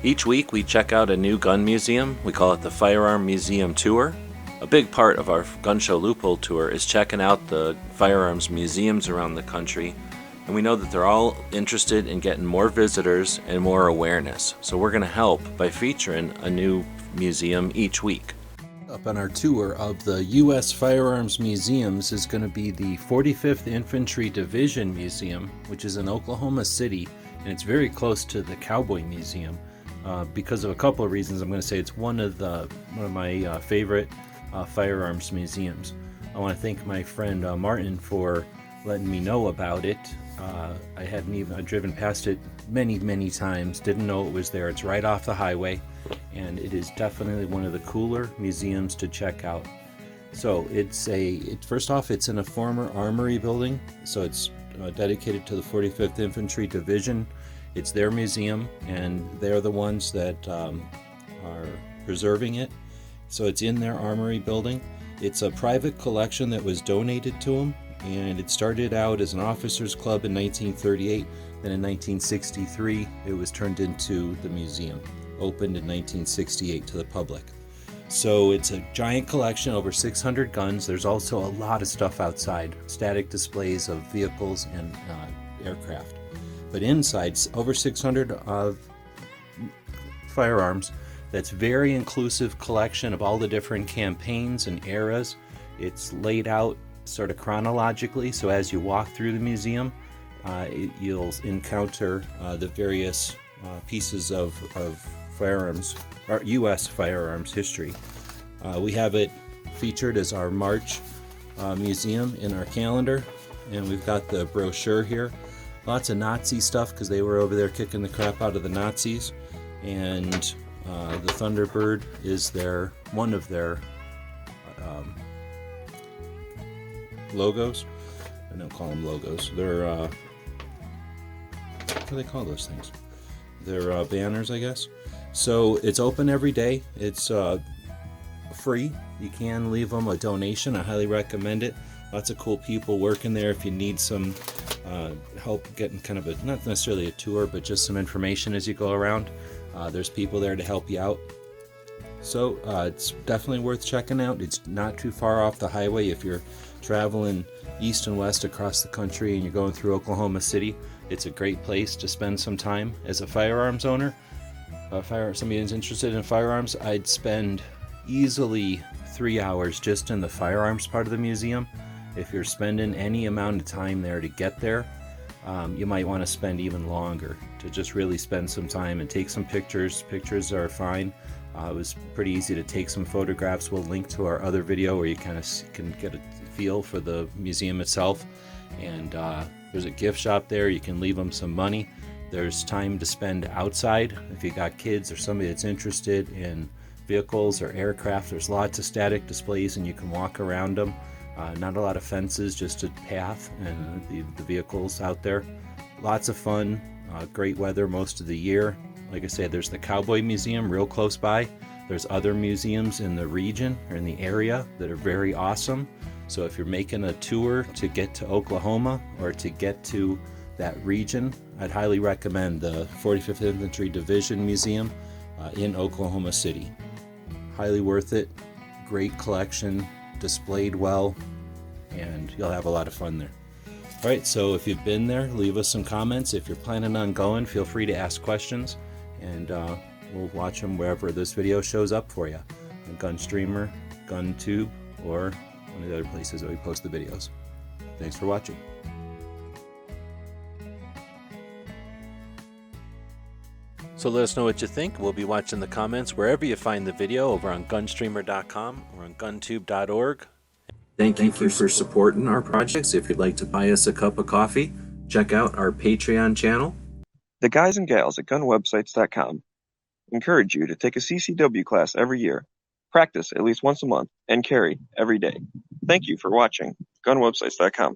Each week we check out a new gun museum. We call it the Firearm Museum Tour. A big part of our Gun Show Loophole tour is checking out the firearms museums around the country, and we know that they're all interested in getting more visitors and more awareness. So we're going to help by featuring a new museum each week. Up on our tour of the U.S. Firearms Museums is going to be the 45th Infantry Division Museum, which is in Oklahoma City, and it's very close to the Cowboy Museum. Because of a couple of reasons, I'm going to say it's one of my favorite firearms museums. I want to thank my friend Martin for letting me know about it. I'd driven past it many times, didn't know it was there. It's right off the highway, and it is definitely one of the cooler museums to check out. So first off, it's in a former Armory building, so it's dedicated to the 45th Infantry Division. It's their museum, and they're the ones that are preserving it. So it's in their Armory building. It's a private collection that was donated to them, and it started out as an officers club in 1938. Then in 1963, it was turned into the museum, opened in 1968 to the public. So it's a giant collection, over 600 guns. There's also a lot of stuff outside, static displays of vehicles and aircraft. But inside, over 600 firearms. That's very inclusive collection of all the different campaigns and eras. It's laid out sort of chronologically, so as you walk through the museum, you'll encounter the various pieces of firearms, or U.S. firearms history. We have it featured as our March museum in our calendar, and we've got the brochure here. Lots of Nazi stuff because they were over there kicking the crap out of the Nazis, and the Thunderbird is one of their logos. I don't call them logos. They're what do they call those things? They're banners, I guess. So it's open every day. It's free. You can leave them a donation. I highly recommend it. Lots of cool people working there. If you need some help getting kind of not necessarily a tour, but just some information as you go around, there's people there to help you out. So it's definitely worth checking out. It's not too far off the highway. If you're traveling east and west across the country and you're going through Oklahoma City, it's a great place to spend some time. As a firearms owner, somebody who's interested in firearms, I'd spend easily 3 hours just in the firearms part of the museum. If you're spending any amount of time there to get there, you might want to spend even longer to just really spend some time and take some pictures. Pictures are fine. It was pretty easy to take some photographs. We'll link to our other video where you kind of can get a feel for the museum itself. And there's a gift shop there. You can leave them some money. There's time to spend outside. If you got kids or somebody that's interested in vehicles or aircraft, there's lots of static displays and you can walk around them. Not a lot of fences, just a path and the vehicles out there. Lots of fun, great weather most of the year. Like I said, there's the Cowboy Museum real close by. There's other museums in the region or in the area that are very awesome. So if you're making a tour to get to Oklahoma or to get to that region, I'd highly recommend the 45th Infantry Division Museum in Oklahoma City. Highly worth it. Great collection, displayed well, and you'll have a lot of fun there. All right, so if you've been there, leave us some comments. If you're planning on going, feel free to ask questions, and we'll watch them wherever this video shows up for you. On GunStreamer, GunTube, or one of the other places that we post the videos. Thanks for watching. So let us know what you think. We'll be watching the comments wherever you find the video, over on gunstreamer.com or on guntube.org. Thank you for supporting our projects. If you'd like to buy us a cup of coffee, check out our Patreon channel. The guys and gals at gunwebsites.com encourage you to take a CCW class every year, practice at least once a month, and carry every day. Thank you for watching gunwebsites.com.